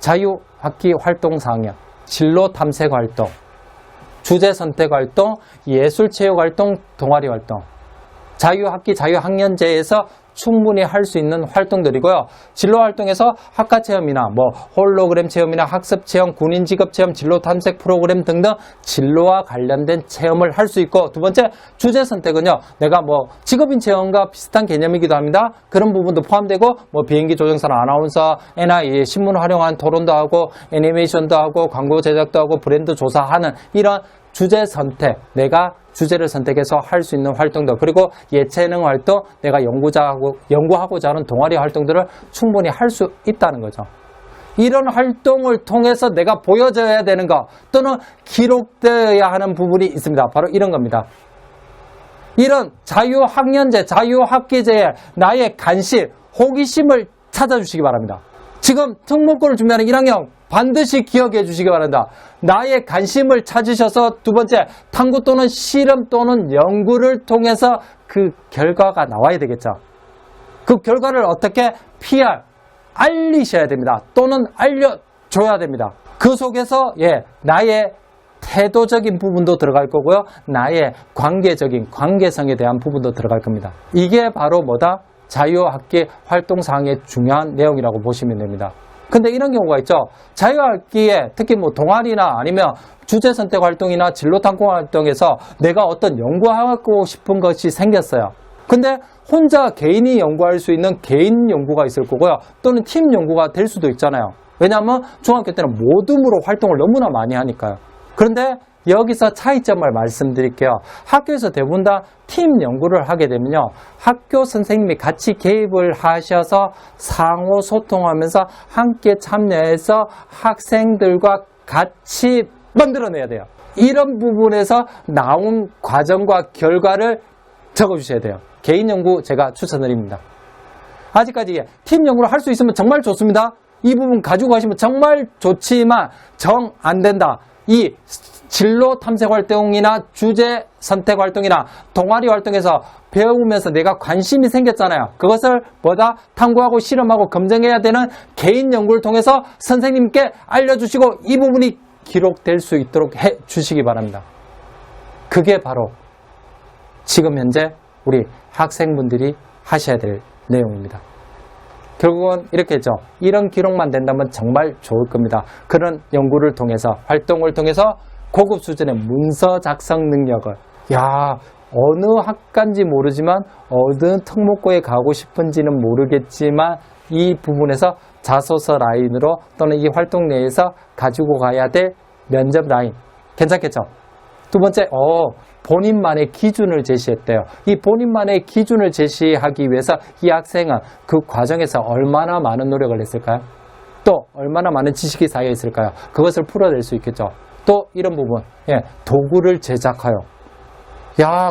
자유학기 활동 4학년, 진로 탐색 활동, 주제 선택 활동, 예술체육 활동, 동아리 활동, 자유학기 자유학년제에서 충분히 할 수 있는 활동들이고요. 진로 활동에서 학과 체험이나 홀로그램 체험이나 학습 체험, 군인 직업 체험, 진로 탐색 프로그램 등등 진로와 관련된 체험을 할 수 있고, 두 번째 주제 선택은요. 내가 직업인 체험과 비슷한 개념이기도 합니다. 그런 부분도 포함되고 비행기 조종사나 아나운서, NI 신문 활용한 토론도 하고 애니메이션도 하고 광고 제작도 하고 브랜드 조사하는 이런 주제 선택, 내가 주제를 선택해서 할 수 있는 활동들, 그리고 예체능 활동, 내가 연구하고자 하는 동아리 활동들을 충분히 할 수 있다는 거죠. 이런 활동을 통해서 내가 보여줘야 되는 것 또는 기록되어야 하는 부분이 있습니다. 바로 이런 겁니다. 이런 자유학년제, 자유학기제에 나의 관심, 호기심을 찾아주시기 바랍니다. 지금 특목고를 준비하는 1학년 반드시 기억해 주시기 바랍니다. 나의 관심을 찾으셔서 두 번째, 탐구 또는 실험 또는 연구를 통해서 그 결과가 나와야 되겠죠. 그 결과를 어떻게 알리셔야 됩니다. 또는 알려줘야 됩니다. 그 속에서 나의 태도적인 부분도 들어갈 거고요. 나의 관계성에 대한 부분도 들어갈 겁니다. 이게 바로 자유학기 활동사항의 중요한 내용이라고 보시면 됩니다. 근데 이런 경우가 있죠. 자유학기에 특히 동아리나 아니면 주제 선택 활동이나 진로 탐구 활동에서 내가 어떤 연구하고 싶은 것이 생겼어요. 근데 혼자 개인이 연구할 수 있는 개인 연구가 있을 거고요. 또는 팀 연구가 될 수도 있잖아요. 왜냐하면 중학교 때는 모둠으로 활동을 너무나 많이 하니까요. 그런데 여기서 차이점을 말씀드릴게요. 학교에서 대부분 다 팀 연구를 하게 되면요. 학교 선생님이 같이 개입을 하셔서 상호 소통하면서 함께 참여해서 학생들과 같이 만들어내야 돼요. 이런 부분에서 나온 과정과 결과를 적어주셔야 돼요. 개인 연구 제가 추천드립니다. 아직까지 팀 연구를 할 수 있으면 정말 좋습니다. 이 부분 가지고 가시면 정말 좋지만 정 안 된다. 이 진로 탐색 활동이나 주제 선택 활동이나 동아리 활동에서 배우면서 내가 관심이 생겼잖아요. 그것을 탐구하고 실험하고 검증해야 되는 개인 연구를 통해서 선생님께 알려주시고 이 부분이 기록될 수 있도록 해 주시기 바랍니다. 그게 바로 지금 현재 우리 학생분들이 하셔야 될 내용입니다. 결국은 이렇게 했죠. 이런 기록만 된다면 정말 좋을 겁니다. 그런 연구를 통해서, 활동을 통해서 고급 수준의 문서 작성 능력을, 어느 학과인지 모르지만 어느 특목고에 가고 싶은지는 모르겠지만 이 부분에서 자소서 라인으로 또는 이 활동 내에서 가지고 가야 될 면접 라인 괜찮겠죠? 두 번째, 본인만의 기준을 제시했대요. 이 본인만의 기준을 제시하기 위해서 이 학생은 그 과정에서 얼마나 많은 노력을 했을까요? 또 얼마나 많은 지식이 쌓여 있을까요? 그것을 풀어낼 수 있겠죠. 또 이런 부분, 도구를 제작하여,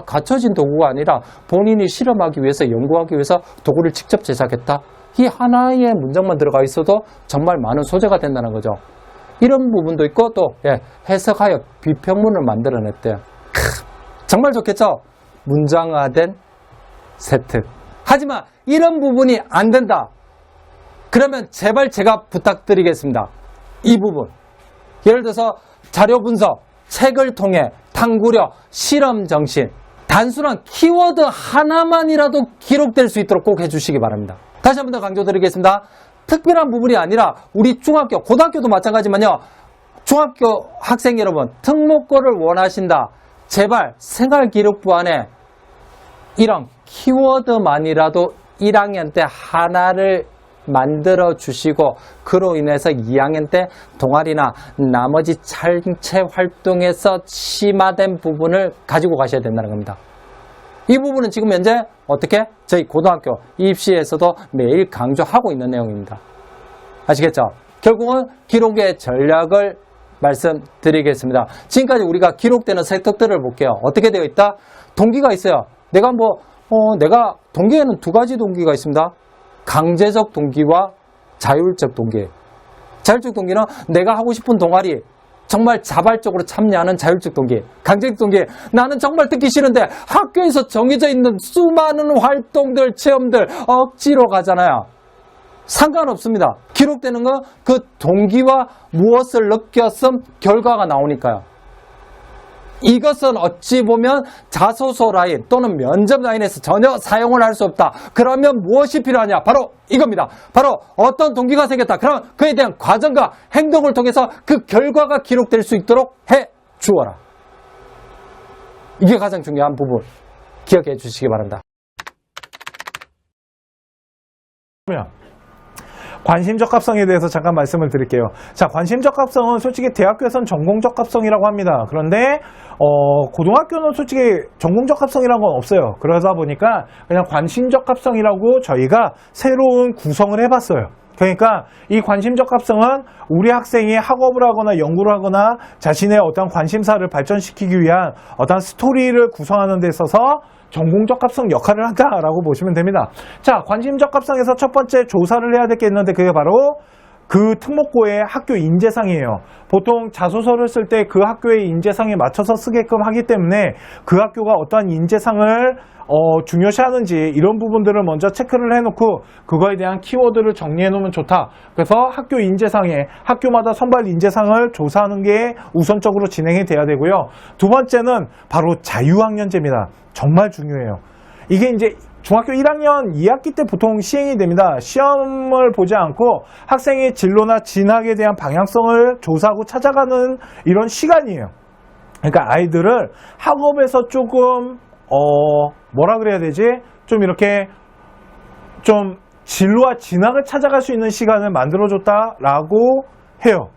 갖춰진 도구가 아니라 본인이 실험하기 위해서, 연구하기 위해서 도구를 직접 제작했다. 이 하나의 문장만 들어가 있어도 정말 많은 소재가 된다는 거죠. 이런 부분도 있고 또 해석하여 비평문을 만들어냈대요. 정말 좋겠죠? 문장화된 세트. 하지만 이런 부분이 안 된다. 그러면 제발 제가 부탁드리겠습니다. 이 부분. 예를 들어서 자료 분석, 책을 통해 탐구력, 실험 정신, 단순한 키워드 하나만이라도 기록될 수 있도록 꼭 해주시기 바랍니다. 다시 한 번 더 강조드리겠습니다. 특별한 부분이 아니라 우리 중학교, 고등학교도 마찬가지만요. 중학교 학생 여러분, 특목고를 원하신다. 제발 생활기록부 안에 이런 키워드만이라도 1학년 때 하나를 만들어 주시고 그로 인해서 2학년 때 동아리나 나머지 전체 활동에서 심화된 부분을 가지고 가셔야 된다는 겁니다. 이 부분은 지금 현재 어떻게? 저희 고등학교 입시에서도 매일 강조하고 있는 내용입니다. 아시겠죠? 결국은 기록의 전략을 말씀드리겠습니다. 지금까지 우리가 기록되는 세특들을 볼게요. 어떻게 되어 있다? 동기가 있어요. 내가 동기에는 두 가지 동기가 있습니다. 강제적 동기와 자율적 동기. 자율적 동기는 내가 하고 싶은 동아리, 정말 자발적으로 참여하는 자율적 동기. 강제적 동기, 나는 정말 듣기 싫은데 학교에서 정해져 있는 수많은 활동들, 체험들 억지로 가잖아요. 상관없습니다. 기록되는 건 그 동기와 무엇을 느꼈음 결과가 나오니까요. 이것은 어찌 보면 자소서 라인 또는 면접 라인에서 전혀 사용을 할 수 없다. 그러면 무엇이 필요하냐? 바로 이겁니다. 바로 어떤 동기가 생겼다. 그럼 그에 대한 과정과 행동을 통해서 그 결과가 기록될 수 있도록 해 주어라. 이게 가장 중요한 부분. 기억해 주시기 바랍니다. 관심 적합성에 대해서 잠깐 말씀을 드릴게요. 자, 관심 적합성은 솔직히 대학교에서는 전공 적합성이라고 합니다. 그런데 고등학교는 솔직히 전공 적합성이라는 건 없어요. 그러다 보니까 그냥 관심 적합성이라고 저희가 새로운 구성을 해봤어요. 그러니까 이 관심 적합성은 우리 학생이 학업을 하거나 연구를 하거나 자신의 어떤 관심사를 발전시키기 위한 어떤 스토리를 구성하는 데 있어서 전공 적합성 역할을 한다라고 보시면 됩니다. 자, 관심 적합성에서 첫 번째 조사를 해야 될 게 있는데 그게 바로 그 특목고의 학교 인재상이에요. 보통 자소서를 쓸 때 그 학교의 인재상에 맞춰서 쓰게끔 하기 때문에 그 학교가 어떠한 인재상을 중요시하는지 이런 부분들을 먼저 체크를 해놓고 그거에 대한 키워드를 정리해 놓으면 좋다. 그래서 학교 인재상에 학교마다 선발 인재상을 조사하는 게 우선적으로 진행이 돼야 되고요. 두 번째는 바로 자유학년제입니다. 정말 중요해요. 이게 이제 중학교 1학년 2학기 때 보통 시행이 됩니다. 시험을 보지 않고 학생의 진로나 진학에 대한 방향성을 조사하고 찾아가는 이런 시간이에요. 그러니까 아이들을 학업에서 조금 뭐라 그래야 되지? 좀 이렇게 좀 진로와 진학을 찾아갈 수 있는 시간을 만들어줬다라고 해요.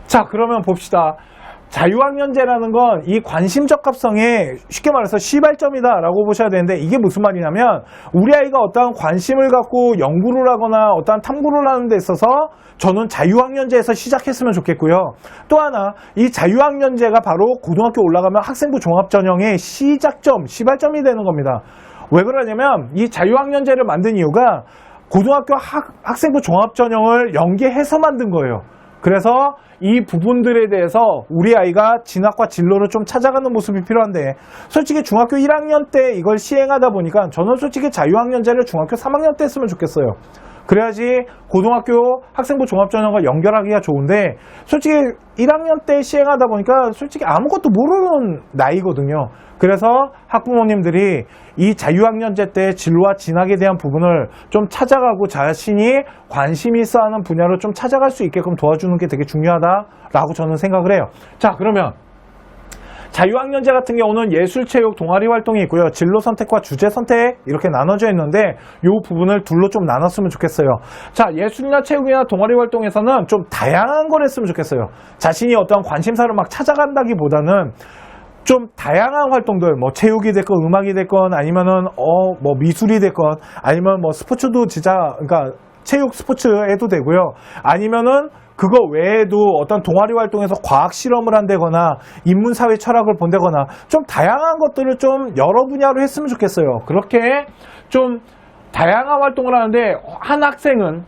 자, 그러면 봅시다. 자유학년제라는 건 이 관심 적합성에 쉽게 말해서 시발점이다 라고 보셔야 되는데 이게 무슨 말이냐면 우리 아이가 어떠한 관심을 갖고 연구를 하거나 어떠한 탐구를 하는 데 있어서 저는 자유학년제에서 시작했으면 좋겠고요. 또 하나 이 자유학년제가 바로 고등학교 올라가면 학생부 종합전형의 시작점, 시발점이 되는 겁니다. 왜 그러냐면 이 자유학년제를 만든 이유가 고등학교 학생부 종합전형을 연계해서 만든 거예요. 그래서 이 부분들에 대해서 우리 아이가 진학과 진로를 좀 찾아가는 모습이 필요한데 솔직히 중학교 1학년 때 이걸 시행하다 보니까 저는 솔직히 자유학년제를 중학교 3학년 때 했으면 좋겠어요. 그래야지 고등학교 학생부 종합전형과 연결하기가 좋은데 솔직히 1학년 때 시행하다 보니까 솔직히 아무것도 모르는 나이거든요. 그래서 학부모님들이 이 자유학년제 때 진로와 진학에 대한 부분을 좀 찾아가고 자신이 관심 있어 하는 분야를 좀 찾아갈 수 있게끔 도와주는 게 되게 중요하다라고 저는 생각을 해요. 자, 그러면 자유학년제 같은 경우는 예술, 체육, 동아리 활동이 있고요. 진로 선택과 주제 선택 이렇게 나눠져 있는데 이 부분을 둘로 좀 나눴으면 좋겠어요. 자, 예술이나 체육이나 동아리 활동에서는 좀 다양한 걸 했으면 좋겠어요. 자신이 어떤 관심사를 막 찾아간다기보다는 좀 다양한 활동들, 뭐 체육이 됐건 음악이 됐건 아니면은 뭐 미술이 됐건 아니면 뭐 스포츠도 진짜 그러니까 체육 스포츠 해도 되고요. 아니면은 그거 외에도 어떤 동아리 활동에서 과학 실험을 한다거나 인문사회 철학을 본다거나 좀 다양한 것들을 좀 여러 분야로 했으면 좋겠어요. 그렇게 좀 다양한 활동을 하는데 한 학생은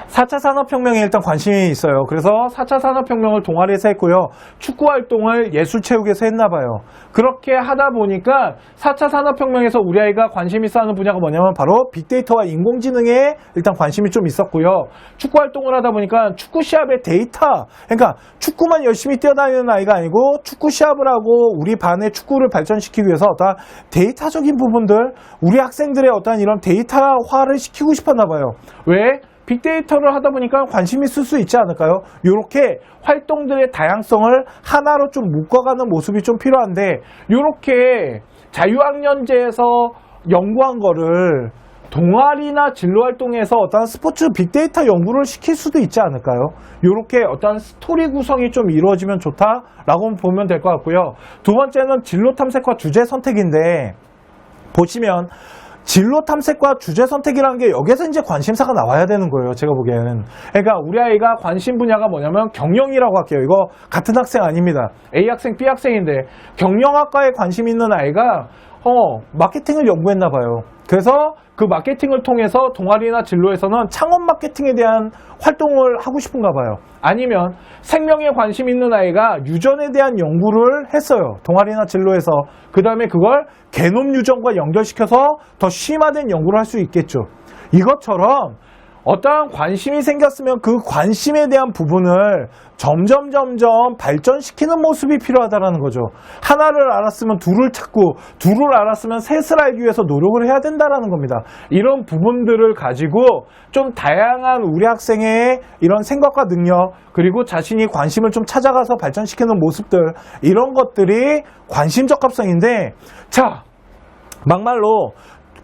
4차 산업혁명에 일단 관심이 있어요. 그래서 4차 산업혁명을 동아리에서 했고요. 축구 활동을 예술체육에서 했나 봐요. 그렇게 하다 보니까 4차 산업혁명에서 우리 아이가 관심 있어 하는 분야가 뭐냐면 바로 빅데이터와 인공지능에 일단 관심이 좀 있었고요. 축구 활동을 하다 보니까 축구 시합의 데이터, 그러니까 축구만 열심히 뛰어다니는 아이가 아니고 축구 시합을 하고 우리 반의 축구를 발전시키기 위해서 어떤 데이터적인 부분들, 우리 학생들의 어떤 이런 데이터화를 시키고 싶었나 봐요. 왜? 빅데이터를 하다 보니까 관심이 있을 수 있지 않을까요? 이렇게 활동들의 다양성을 하나로 좀 묶어가는 모습이 좀 필요한데 이렇게 자유학년제에서 연구한 거를 동아리나 진로활동에서 어떤 스포츠 빅데이터 연구를 시킬 수도 있지 않을까요? 이렇게 어떤 스토리 구성이 좀 이루어지면 좋다라고 보면 될 것 같고요. 두 번째는 진로 탐색과 주제 선택인데 보시면 진로 탐색과 주제 선택이라는 게 여기에서 이제 관심사가 나와야 되는 거예요. 제가 보기에는. 그러니까 우리 아이가 관심 분야가 뭐냐면 경영이라고 할게요. 이거 같은 학생 아닙니다. A 학생, B 학생인데 경영학과에 관심 있는 아이가 마케팅을 연구했나 봐요. 그래서 그 마케팅을 통해서 동아리나 진로에서는 창업 마케팅에 대한 활동을 하고 싶은가 봐요. 아니면 생명에 관심 있는 아이가 유전에 대한 연구를 했어요. 동아리나 진로에서. 그 다음에 그걸 게놈 유전과 연결시켜서 더 심화된 연구를 할 수 있겠죠. 이것처럼 어떠한 관심이 생겼으면 그 관심에 대한 부분을 점점 발전시키는 모습이 필요하다는 거죠. 하나를 알았으면 둘을 찾고 둘을 알았으면 셋을 알기 위해서 노력을 해야 된다는 겁니다. 이런 부분들을 가지고 좀 다양한 우리 학생의 이런 생각과 능력, 그리고 자신이 관심을 좀 찾아가서 발전시키는 모습들, 이런 것들이 관심적합성인데, 자, 막말로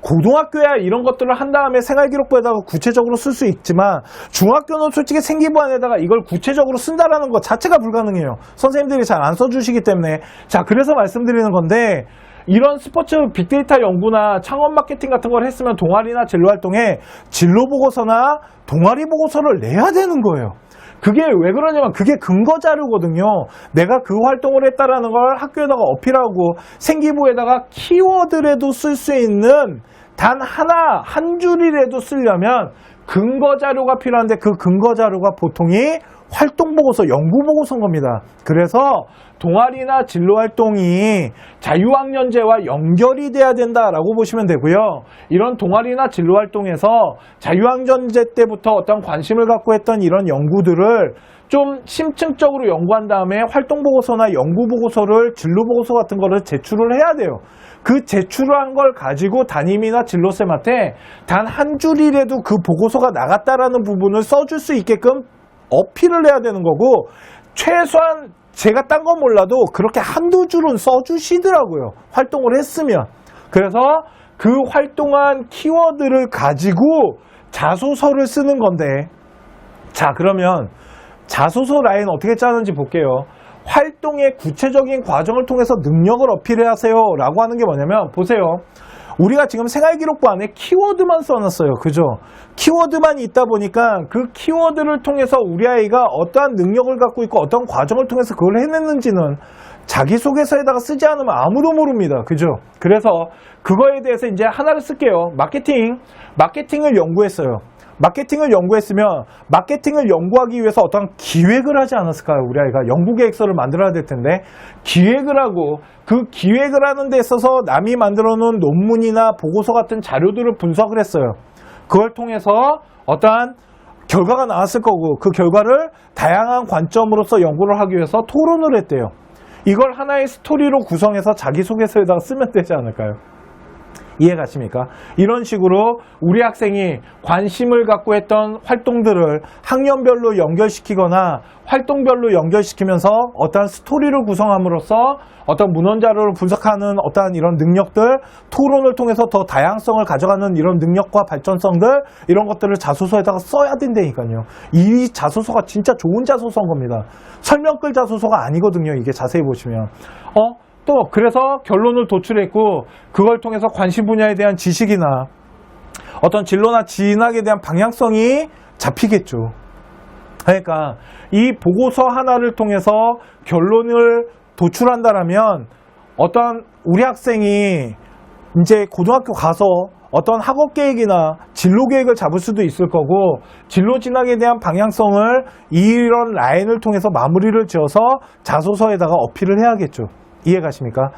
고등학교야 이런 것들을 한 다음에 생활기록부에다가 구체적으로 쓸 수 있지만 중학교는 솔직히 생기부안에다가 이걸 구체적으로 쓴다라는 것 자체가 불가능해요. 선생님들이 잘 안 써주시기 때문에. 자, 그래서 말씀드리는 건데, 이런 스포츠 빅데이터 연구나 창업 마케팅 같은 걸 했으면 동아리나 진로 활동에 진로 보고서나 동아리 보고서를 내야 되는 거예요. 그게 왜 그러냐면 그게 근거 자료거든요. 내가 그 활동을 했다라는 걸 학교에다가 어필하고 생기부에다가 키워드라도 쓸 수 있는 단 하나, 한 줄이라도 쓰려면 근거 자료가 필요한데, 그 근거 자료가 보통이 활동 보고서, 연구 보고서인 겁니다. 그래서 동아리나 진로 활동이 자유학년제와 연결이 돼야 된다라고 보시면 되고요. 이런 동아리나 진로 활동에서 자유학년제 때부터 어떤 관심을 갖고 했던 이런 연구들을 좀 심층적으로 연구한 다음에 활동 보고서나 연구 보고서를, 진로 보고서 같은 거를 제출을 해야 돼요. 그 제출한 걸 가지고 담임이나 진로쌤한테 단 한 줄이라도 그 보고서가 나갔다라는 부분을 써줄 수 있게끔 어필을 해야 되는 거고, 최소한 제가 딴 건 몰라도 그렇게 한두 줄은 써주시더라고요. 활동을 했으면. 그래서 그 활동한 키워드를 가지고 자소서를 쓰는 건데, 자, 그러면 자소서 라인 어떻게 짜는지 볼게요. 활동의 구체적인 과정을 통해서 능력을 어필하세요 라고 하는 게 뭐냐면, 보세요. 우리가 지금 생활기록부 안에 키워드만 써놨어요. 그죠? 키워드만 있다 보니까 그 키워드를 통해서 우리 아이가 어떠한 능력을 갖고 있고 어떤 과정을 통해서 그걸 해냈는지는 자기소개서에다가 쓰지 않으면 아무도 모릅니다. 그죠? 그래서 그거에 대해서 이제 하나를 쓸게요. 마케팅을 연구했어요. 마케팅을 연구했으면 마케팅을 연구하기 위해서 어떤 기획을 하지 않았을까요? 우리 아이가 연구계획서를 만들어야 될 텐데, 기획을 하고 그 기획을 하는 데 있어서 남이 만들어 놓은 논문이나 보고서 같은 자료들을 분석을 했어요. 그걸 통해서 어떠한 결과가 나왔을 거고, 그 결과를 다양한 관점으로서 연구를 하기 위해서 토론을 했대요. 이걸 하나의 스토리로 구성해서 자기소개서에다가 쓰면 되지 않을까요? 이해가십니까? 이런 식으로 우리 학생이 관심을 갖고 했던 활동들을 학년별로 연결시키거나 활동별로 연결시키면서 어떠한 스토리를 구성함으로써 어떤 문헌 자료를 분석하는 어떠한 이런 능력들, 토론을 통해서 더 다양성을 가져가는 이런 능력과 발전성들, 이런 것들을 자소서에다가 써야 된다니까요. 이 자소서가 진짜 좋은 자소서인 겁니다. 설명글 자소서가 아니거든요. 이게 자세히 보시면. 또 그래서 결론을 도출했고, 그걸 통해서 관심 분야에 대한 지식이나 어떤 진로나 진학에 대한 방향성이 잡히겠죠. 그러니까 이 보고서 하나를 통해서 결론을 도출한다라면 어떤 우리 학생이 이제 고등학교 가서 어떤 학업 계획이나 진로 계획을 잡을 수도 있을 거고, 진로 진학에 대한 방향성을 이런 라인을 통해서 마무리를 지어서 자소서에다가 어필을 해야겠죠. 이해가십니까?